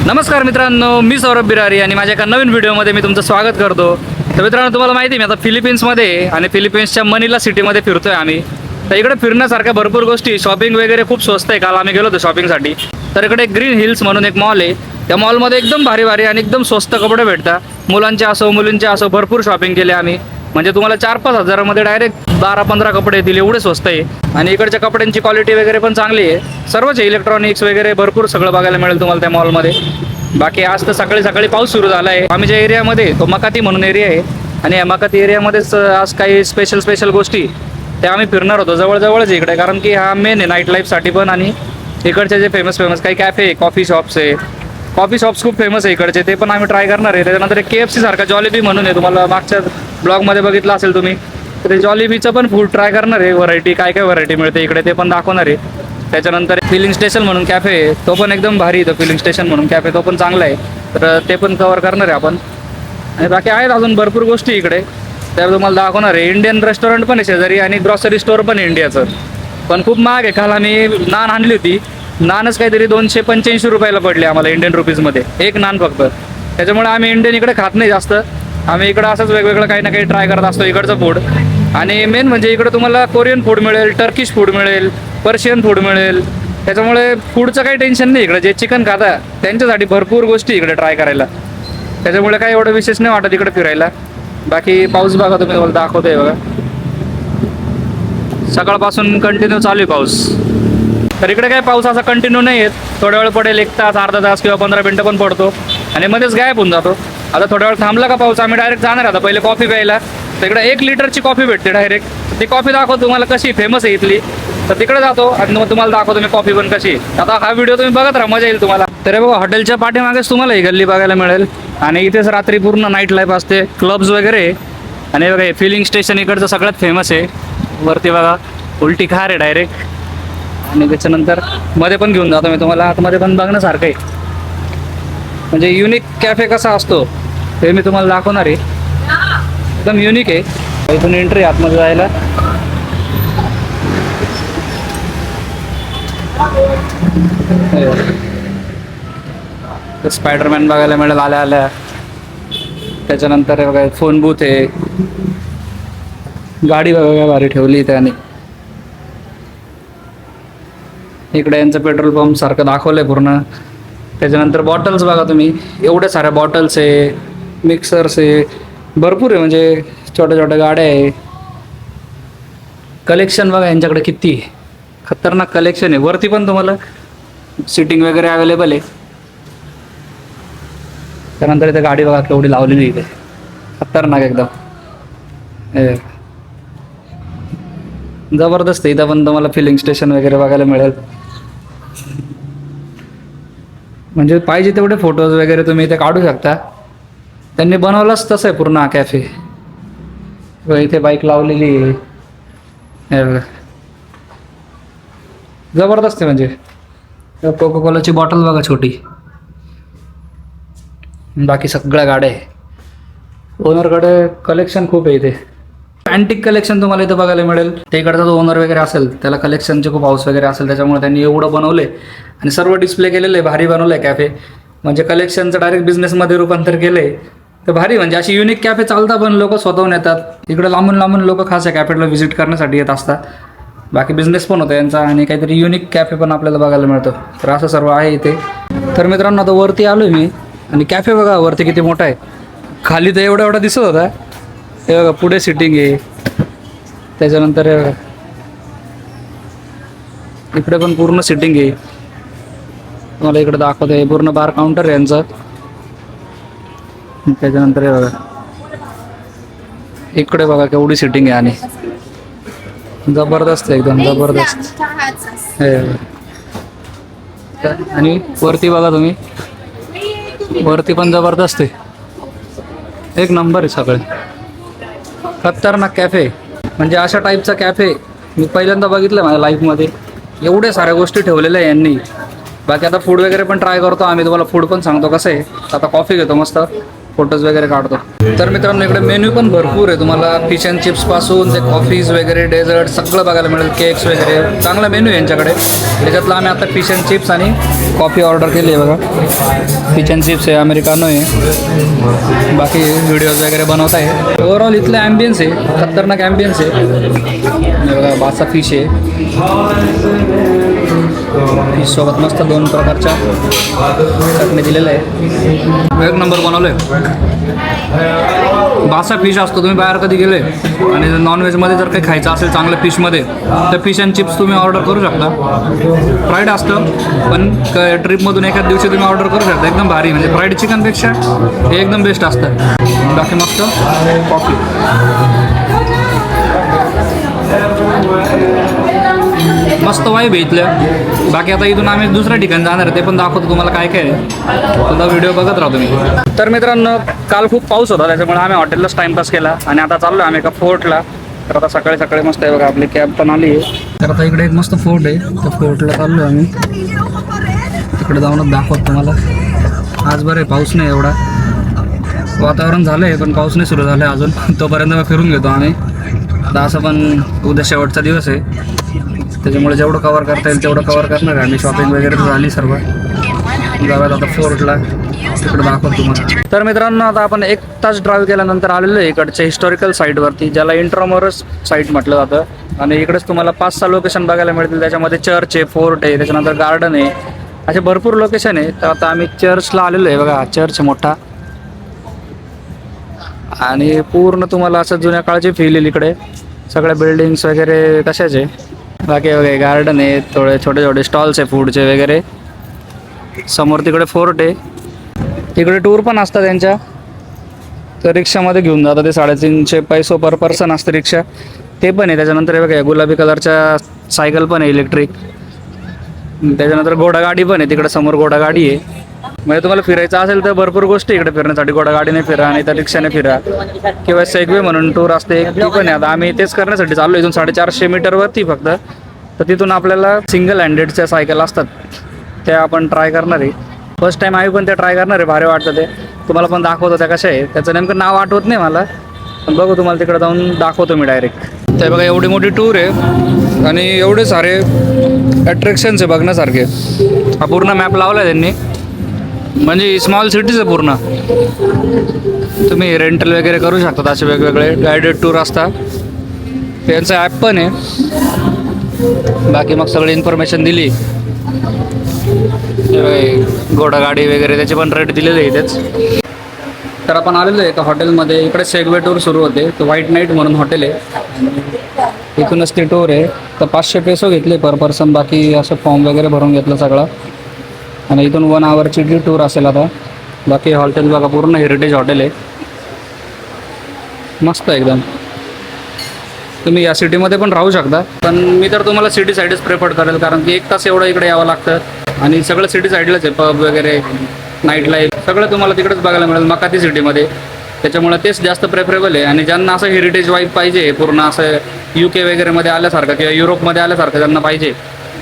नमस्कार मित्रांनो, मी सौरभ बिरारी आणि माझ्या एका नवीन व्हिडिओमध्ये मी तुमचं स्वागत करतो. तर मित्रांनो, तुम्हाला माहिती आहे मी आता फिलिपिन्समध्ये आणि फिलिपिन्सच्या मनिला सिटीमध्ये फिरतोय आम्ही. तर इकडे फिरण्यासारख्या भरपूर गोष्टी, शॉपिंग वगैरे खूप स्वस्त आहे. काल आम्ही गेलो होतो शॉपिंगसाठी. तर इकडे ग्रीन हिल्स म्हणून एक मॉल आहे. त्या मॉलमध्ये एकदम भारी भारी आणि एकदम स्वस्त कपडे भेटतात. मुलांचे असो मुलींचे असो भरपूर शॉपिंग केले आम्ही. म्हणजे तुम्हाला 4-5 हजारामध्ये डायरेक्ट 12-15 कपडे येतील, एवढे स्वस्त आहे. आणि इकडच्या कपड्यांची क्वालिटी वगैरे पण चांगली आहे. सर्वच इलेक्ट्रॉनिक्स वगैरे भरपूर सगळं बघायला मिळेल तुम्हाला त्या मॉलमध्ये. बाकी आज तर सकाळी सकाळी पाऊस सुरू झाला आहे. आम्ही ज्या एरियामध्ये तो मकाती म्हणून एरिया आहे आणि या मकाती एरियामध्येच आज काही स्पेशल गोष्टी त्या आम्ही फिरणार होतो. जवळच इकडे, कारण की हा मेन आहे नाईट लाईफसाठी पण. आणि इकडचे जे फेमस काही कॅफे कॉफी शॉप्स आहे, कॉफी शॉप्स खूप फेमस आहे इकडचे, ते पण आम्ही ट्राय करणार आहे. त्याच्यानंतर एक KFC सारखा जॉलीबी म्हणून आहे, तुम्हाला मागच्या ब्लॉगमध्ये बघितलं असेल तुम्ही. तर ते जॉलीबीचं पण फूड ट्राय करणार आहे. व्हरायटी काय व्हरायटी मिळते इकडे ते पण दाखवणार आहे. त्याच्यानंतर फिलिंग स्टेशन म्हणून कॅफे आहे, तो पण एकदम भारी आहे. तो फिलिंग स्टेशन म्हणून कॅफे तो पण चांगला आहे. तर ते पण कवर करणार आहे आपण. आणि बाकी आहेत अजून भरपूर गोष्टी इकडे, त्या तुम्हाला दाखवणार आहे. इंडियन रेस्टॉरंट पण आहे शेजारी आणि ग्रॉसरी स्टोअर पण आहे इंडियाचं, पण खूप महाग आहे. काल आम्ही नान आणली होती, नानच काहीतरी 285 रुपयाला पडले आम्हाला इंडियन रुपीजमध्ये, एक नान फक्त. त्याच्यामुळे आम्ही इंडियन इकडे खात नाही जास्त. आम्ही इकडं असंच वेगवेगळं काही ना काही ट्राय करत असतो इकडचं फूड. आणि मेन म्हणजे इकडं तुम्हाला कोरियन फूड मिळेल, टर्किश फूड मिळेल, पर्शियन फूड मिळेल. त्याच्यामुळे फूडचं काही टेन्शन नाही इकडं. जे चिकन खाता त्यांच्यासाठी भरपूर गोष्टी इकडे ट्राय करायला. त्याच्यामुळे काही एवढं विशेष नाही वाटत इकडे फिरायला. बाकी पाऊस बघा तुम्ही, तुम्हाला दाखवतोय बघा, सकाळपासून कंटिन्यू चालू आहे पाऊस. तर इकडे काय पाऊस असा कंटिन्यू नाही येत, थोड्या वेळ पडेल, 1 तास अर्धा तास किंवा 15 मिनटं पण पडतो आणि मध्येच गायब होऊन जातो. आता थोड्या वेळ थांबला का पाऊस, आम्ही डायरेक्ट जाणार आता पहिले कॉफी प्यायला. तर इकडे 1 लिटरची कॉफी भेटते डायरेक्ट. ती कॉफी दाखवतो तुम्हाला कशी फेमस आहे इथली. तर तिकडे जातो आणि मग तुम्हाला दाखवतो मी कॉफी पण कशी. आता हा व्हिडिओ तुम्ही बघत राहा, मजा येईल तुम्हाला. तर बघा, हॉटेलच्या पाठीमागेच तुम्हाला ही गल्ली बघायला मिळेल आणि इथेच रात्री पूर्ण नाईट लाईफ असते, क्लब्स वगैरे. आणि बघा, हे फिलिंग स्टेशन इकडचं सगळ्यात फेमस आहे. वरती बघा उलटी खार आहे डायरेक्ट. आणि त्याच्यानंतर मध्ये पण घेऊन जातो मी तुम्हाला, आतमध्ये पण बघण्यासारखं आहे. म्हणजे युनिक कॅफे कसा असतो ते मी तुम्हाला दाखवणार आहे. एकदम युनिक आहे. इथून एंट्री आतमध्ये जायला. स्पायडरमॅन बघायला मिळेल आल्या. त्याच्यानंतर बघा फोन बूथ आहे. गाडी बघा भारी ठेवली इथे. आणि इकडे यांचं पेट्रोल पंप सारखं दाखवलंय पूर्ण. त्याच्यानंतर बॉटल्स बघा तुम्ही, एवढ्या साऱ्या बॉटल्स आहे, मिक्सर्स आहे, भरपूर आहे. म्हणजे छोट्या गाड्या आहे. कलेक्शन बघा यांच्याकडे किती खतरनाक कलेक्शन आहे. वरती पण तुम्हाला सिटिंग वगैरे अवेलेबल आहे. त्यानंतर इथे गाडी बघा केवढी लावलेली इथे, खतरनाक एकदम जबरदस्त. इथं पण तुम्हाला फिलिंग स्टेशन वगैरे बघायला मिळेल. म्हणजे पाहिजे तेवढे फोटोज वगैरे तुम्ही इथे काढू शकता. त्यांनी बनवलंच तसं आहे पूर्ण कॅफे. इथे बाईक लावलेली आहे, जबरदस्त आहे. म्हणजे कोका कोलाची बॉटल बघा छोटी. बाकी सगळ्या गाड्या आहे. ओनरकडे कलेक्शन खूप आहे इथे. अँटिक कलेक्शन तुम्हाला इथं बघायला मिळेल. ते इकडचा जो ओनर वगैरे असेल त्याला कलेक्शनचे खूप हाऊस वगैरे असेल, त्याच्यामुळे त्यांनी एवढं बनवले आणि सर्व डिस्प्ले केलेलं आहे. भारी बनवलं आहे कॅफे. म्हणजे कलेक्शनचं डायरेक्ट बिझनेसमध्ये रूपांतर केलं आहे. तर भारी, म्हणजे अशी युनिक कॅफे चालतात पण लोक स्वतःहून येतात. इकडे लांबून लोक खास या कॅफेला व्हिजिट करण्यासाठी येत असतात. बाकी बिझनेस पण होतो यांचा आणि काहीतरी युनिक कॅफे पण आपल्याला बघायला मिळतो. तर असं सर्व आहे इथे. तर मित्रांनो, आता वरती आलो मी आणि कॅफे बघा वरती किती मोठा आहे. खाली तर एवढा दिसत होता. हे बघा पुढे सिटिंग आहे. त्याच्यानंतर हे बघा इकडे पण पूर्ण सिटिंग आहे. तुम्हाला इकडे दाखवतो आहे, पूर्ण बार काउंटर आहे यांचं. त्याच्यानंतर हे बघा इकडे बघा केवढी सिटिंग आहे आणि जबरदस्त आहे, एकदम जबरदस्त. आणि वरती बघा तुम्ही, वरती पण जबरदस्त आहे. एक नंबर आहे सगळे. खतरनाक कॅफे. म्हणजे अशा टाईपचा कॅफे मी पहिल्यांदा बघितलं माझ्या लाईफमध्ये. एवढ्या साऱ्या गोष्टी ठेवलेल्या आहे यांनी. बाकी आता फूड वगैरे पण ट्राय करतो आम्ही, तुम्हाला फूड पण सांगतो कसं आहे. आता कॉफी घेतो मस्त फोटोज वगैरे काढतो. तर मित्रांनो इकडे मेन्यू पण भरपूर आहे. तुम्हाला फिश अँड चिप्स पासून ते कॉफीज वगैरे डेझर्ट सगळं बघायला मिळेल. केक्स वगैरे चांगला मेन्यू आहे यांच्याकडे. त्याच्यातलं आम्ही आता फिश अँड चिप्स आणि कॉफी ऑर्डर केली आहे बघा. फिश अँड चिप्स आहे, अमेरिकानो आहे, बाकी व्हिडिओज वगैरे बनवत आहे. ओव्हरऑल इथलं ॲम्बियन्स आहे, खतरनाक ॲम्बियन्स आहे. बघा बासा फिश आहे. फिशसोबत मस्त 2 प्रकारच्या चटणी दिलेलं आहे. एक नंबर बनवलं आहे. बासा फिश असतो. तुम्ही बाहेर कधी गेले आणि नॉनव्हेजमध्ये जर काही खायचं असेल चांगलं फिशमध्ये तर फिश अँड चिप्स तुम्ही ऑर्डर करू शकता. फ्राईड असतं पण ट्रिपमधून एखाद दिवशी तुम्ही ऑर्डर करू शकता. एकदम भारी, म्हणजे फ्राईड चिकनपेक्षा हे एकदम बेस्ट असतं. बाकी मस्त कॉफी. मस्त वाईब आहे इथलं. बाकी आता इथून आम्ही दुसऱ्या ठिकाणी जाणार आहे, ते पण दाखवतो तुम्हाला काय काय आहे. तुझा व्हिडिओ बघत राहतो मी. तर मित्रांनो काल खूप पाऊस होता त्याच्यामुळे आम्ही हॉटेललाच टाइमपास केला आणि आता चाललो आम्ही एका फोर्टला. तर आता सकाळी सकाळी मस्त आहे बघा, आपली कॅब पण आली आहे. तर आता इकडे एक मस्त फोर्ट आहे, त्या फोर्टला चाललो आम्ही. तिकडे जाऊनच दाखवतो तुम्हाला. आज बरं आहे, पाऊस नाही एवढा. वातावरण झालं आहे पण पाऊस नाही सुरू झालं आहे अजून. तोपर्यंत मग फिरून घेतो आम्ही. आता असं पण उद्या शेवटचा दिवस आहे त्याच्यामुळे जेवढं कवर करता येईल तेवढं कवर करणार आहे. आणि शॉपिंग वगैरे तर झाली सर्व. जाऊयात आता फोर्टला, तिकडे दाखवतो तुम्हाला. तर मित्रांनो आता आपण 1 तास ड्राईव्ह केल्यानंतर आलेलो आहे इकडच्या हिस्टॉरिकल साईटवरती, ज्याला इंट्रामोरस साईट म्हटलं जातं. आणि इकडेच तुम्हाला 5-6 लोकेशन बघायला मिळतील. त्याच्यामध्ये चर्च आहे, फोर्ट आहे, त्याच्यानंतर गार्डन आहे, असे भरपूर लोकेशन आहे. तर आता आम्ही चर्चला आलेलो आहे बघा. चर्च मोठा आणि पूर्ण तुम्हाला असं जुन्या काळची फील येईल इकडे. सगळ्या बिल्डिंग्स वगैरे तशाच आहे. बाकी वगैरे गार्डन आहे, थोडे छोटे छोटे स्टॉल्स आहे फूडचे वगैरे. समोर तिकडे फोर्ट आहे. तिकडे टूर पण असतात त्यांच्या. तर रिक्षामध्ये घेऊन जातात ते 350 पैसे पर पर्सन असतं रिक्षा, ते पण आहे. त्याच्यानंतर हे बघा गुलाबी कलरच्या सायकल पण आहे इलेक्ट्रिक. त्याच्यानंतर घोडागाडी पण आहे, तिकडे समोर घोडागाडी आहे. म्हणजे तुम्हाला फिरायचं असेल तर भरपूर गोष्टी इकडे फिरण्यासाठी. घोडागाडीने फिरा आणि त्या रिक्षाने फिरा किंवा सेगवे म्हणून टूर असते ती पण आहे. आता आम्ही तेच करण्यासाठी चाललो. इथून 450 मीटरवरती फक्त. तर तिथून आपल्याला सिंगल हँडेडच्या सायकल असतात त्या आपण ट्राय करणार आहे. फर्स्ट टाईम आम्ही पण त्या ट्राय करणार आहे. भारी वाटतं ते. तुम्हाला पण दाखवतो त्या कशा आहे. त्याचं नेमकं नाव आठवत नाही मला, पण बघू तुम्हाला तिकडे जाऊन दाखवतो मी डायरेक्ट. ते बघा एवढी मोठी टूर आहे आणि एवढे सारे अट्रॅक्शन्स आहे बघण्यासारखे. हा पूर्ण मॅप लावला आहे त्यांनी, म्हणजे स्मॉल सिटीज आहे पूर्ण. तुम्ही रेंटल वगैरे करू शकता. असे वेगवेगळे गायडेड टूर असतात. त्यांचं ॲप पण आहे. बाकी मग सगळी इन्फॉर्मेशन दिली. घोडागाडी वगैरे त्याचे पण रेट दिलेले आहे इथेच. तर आपण आलेलो आहे एका हॉटेलमध्ये. इकडे सेगवे टूर सुरू होते. तो व्हाईट नाईट म्हणून हॉटेल आहे. इथूनच ती टूर आहे. तर 500 पैसे घेतले पर पर्सन. बाकी असं फॉर्म वगैरे भरून घेतलं सगळं. आणि इथून 1 आवरची ती टूर असेल आता. बाकी हॉटेल बघा पूर्ण हेरिटेज हॉटेल आहे. मस्त एकदम. तुम्ही या सिटीमध्ये पण राहू शकता, पण मी तर तुम्हाला सिटी साईडच प्रेफर करेल, कारण की 1 तास एवढं इकडे यावं लागतं. आणि सगळं सिटी साईडलाच आहे. पब वगैरे, नाईट लाईफ सगळं तुम्हाला तिकडेच बघायला मिळेल मकाती सिटीमध्ये. त्याच्यामुळे तेच जास्त प्रेफरेबल आहे. आणि ज्यांना असं हेरिटेज वाईफ पाहिजे पूर्ण असं UK वगैरेमध्ये आल्यासारखं किंवा युरोपमध्ये आल्यासारखं ज्यांना पाहिजे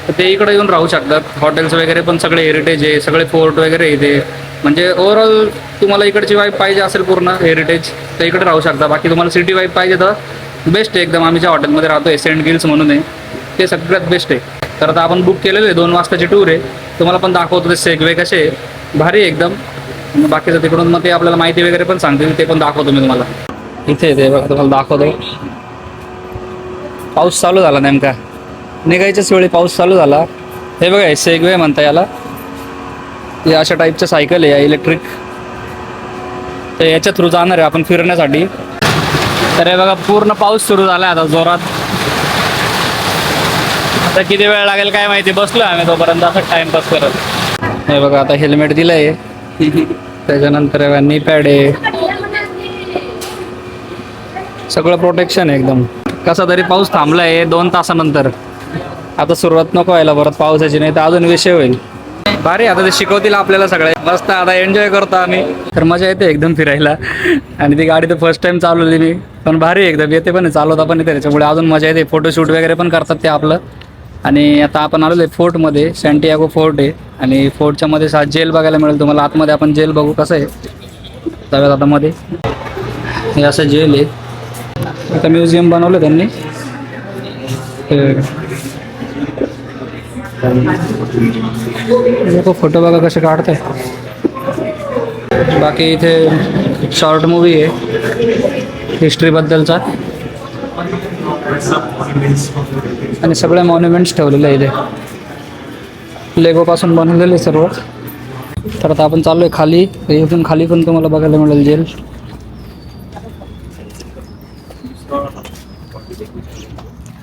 तर ते इकडे येऊन राहू शकतात. हॉटेल्स वगैरे पण सगळे हेरिटेज आहे, सगळे फोर्ट वगैरे इथे. म्हणजे ओव्हरऑल तुम्हाला इकडची वाईफ पाहिजे असेल पूर्ण हेरिटेज तर इकडे राहू शकता. बाकी तुम्हाला सिटी वाईफ पाहिजे तर बेस्ट आहे एकदम. आम्ही ज्या हॉटेलमध्ये राहतो आहे सेंट गिल्स म्हणून आहे, ते सगळ्यात बेस्ट आहे. तर आता आपण बुक केलेलं आहे 2 वाजताची टूर आहे. तुम्हाला पण दाखवतो ते सेगवे कसे भारी आहे एकदम. बाकीचं तिकडून मग ते आपल्याला माहिती वगैरे पण सांगतील, ते पण दाखवतो मी तुम्हाला. इथे ते बघा तुम्हाला दाखवतो. पाऊस चालू झाला नेमका, निघायच्याच वेळी पाऊस चालू झाला. हे बघा हे सेगवे म्हणता याला. हे अशा टाईपच्या सायकल आहे इलेक्ट्रिक. तर याच्या थ्रू जाणार आहे आपण फिरण्यासाठी. तर हे बघा पूर्ण पाऊस सुरू झाला आता जोरात. आता किती वेळ लागेल काय माहिती. बसलो आम्ही तोपर्यंत असं टाइमपास करत. हे बघा आता हेल्मेट दिलं आहे. त्याच्यानंतर नी पॅड आहे, सगळं प्रोटेक्शन आहे एकदम. कसा तरी पाऊस थांबला आहे 2 तासानंतर. आता सुरुवात नको व्हायला परत पावसाची, नाही तर अजून विषय होईल. भारी आता ते शिकवतील आपल्याला सगळे. मस्त आता एन्जॉय करतो आम्ही. तर मजा येते एकदम फिरायला. आणि ती गाडी तर फर्स्ट टाइम चालवली मी, पण भारी एकदम येते पण चालवता पण येते. त्याच्यामुळे अजून मजा येते. फोटोशूट वगैरे पण करतात ते आपलं. आणि आता आपण आलेलो आहे फोर्टमध्ये. सॅन्टियागो फोर्ट आहे आणि फोर्टच्या मध्ये जेल बघायला मिळेल तुम्हाला. आतमध्ये आपण जेल बघू कसं आहे. जाऊयात आता मध्ये. हे असं जेल आहे, आता म्युझियम बनवलं त्यांनी. लोक फोटो बघा कसे काढताय. बाकी इथे शॉर्ट मूवी आहे हिस्ट्रीबद्दलचा आणि सगळे मॉन्युमेंट्स ठेवलेले आहे इथे, लेगोपासून बनवलेले सर्व. तर आता आपण चाललो आहे खाली. इथून खाली पण तुम्हाला बघायला मिळेल जेल.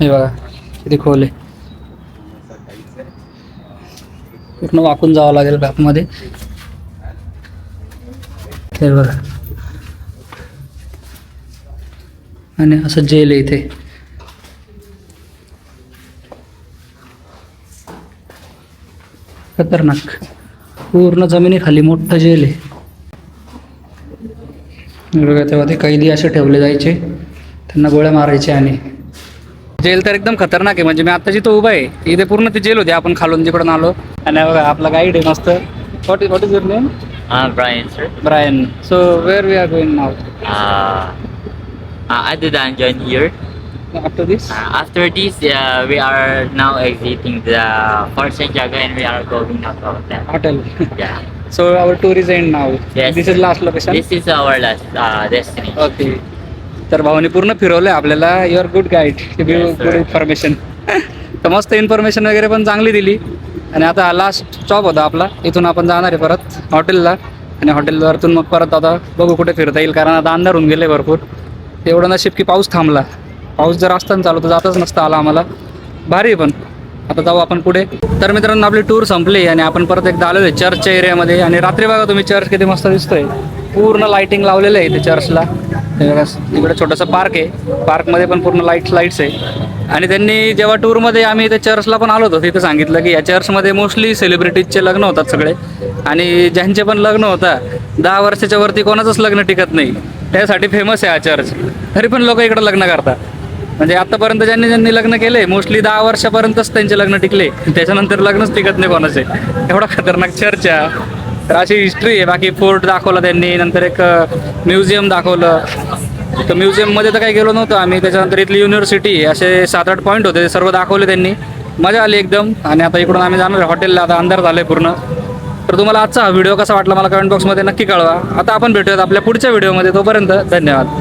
हे बघा किती खोल आहे, पूर्ण वाकून जावं लागेल आतमध्ये. हे बघा, आणि असं जेल आहे इथे. खतरनाक, पूर्ण जमिनीखाली मोठं जेल आहे. बघा, तेव्हा ते कैदी असे ठेवले जायचे, त्यांना गोळ्या मारायचे. आणि जेल तर एकदम खतरनाक आहे. म्हणजे मी आता जिथं उभा आहे इथे पूर्ण ती जेल होती, आपण खालून जिकडून आलो. आणि बघा आपला गाईड आहे मस्त. What is your name? Brian, sir. Brian. So where we are going now? I didn't join here. After this? After this, we are now exiting the Fort Santiago and we are going out of that. Hotel. Yeah. So our tour is end now. Yes, This is last location. This is our last destination. Okay. तर भाऊने पूर्ण फिरवलंय आपल्याला. Your good guide, give Yes, sir. Good information. तर मस्त information वगैरे पण चांगली दिली. आणि आता लास्ट स्टॉप होता आपला, इथून आपण जाणार आहे परत हॉटेलला. आणि हॉटेलवरतून मग परत आता बघू कुठे फिरता येईल, कारण आता अंधार होऊन गेले भरपूर. एवढं नशीब की पाऊस थांबला. पाऊस जर असताना चालू तर जातच नसतं आला आम्हाला. भारी आहे. पण आता जाऊ आपण पुढे. तर मित्रांनो आपली टूर संपली आणि आपण परत एकदा आलेलो आहे चर्चच्या एरियामध्ये. आणि रात्री बघा तुम्ही चर्च किती मस्त दिसतोय, पूर्ण लाईटिंग लावलेलं आहे इथे चर्चला. हे बघा इकडे छोटंसं पार्क आहे, पार्कमध्ये पण पूर्ण लाईट्स आहे. आणि त्यांनी जेव्हा टूरमध्ये आम्ही इथे चर्चला पण आलो होतो तिथे सांगितलं की या चर्चमध्ये मोस्टली सेलिब्रिटीजचे लग्न होतात सगळे. आणि ज्यांचे पण लग्न होतात 10 वर्षाच्या वरती कोणाचंच लग्न टिकत नाही, त्यासाठी फेमस आहे हा चर्च. तरी पण लोक इकडं लग्न करतात. म्हणजे आतापर्यंत ज्यांनी लग्न केले मोस्टली 10 वर्षापर्यंतच त्यांचे लग्न टिकले, त्याच्यानंतर लग्नच टिकत नाही कोणाचे. एवढा खतरनाक चर्च आहे. तर अशी हिस्ट्री आहे. बाकी फोर्ट दाखवला त्यांनी, नंतर एक म्युझियम दाखवलं. तर म्युझियममध्ये तर काही गेलो नव्हतो आम्ही. त्याच्यानंतर इथली युनिव्हर्सिटी असे 7-8 पॉईंट होते, ते सर्व दाखवले त्यांनी. मजा आली एकदम. आणि आता इकडून आम्ही जाणार आहे हॉटेलला. आता अंधार झालं आहे पूर्ण. तर तुम्हाला आजचा हा व्हिडिओ कसा वाटला मला कमेंट बॉक्समध्ये नक्की कळवा. आता आपण भेटूयात आपल्या पुढच्या व्हिडिओमध्ये. तोपर्यंत धन्यवाद.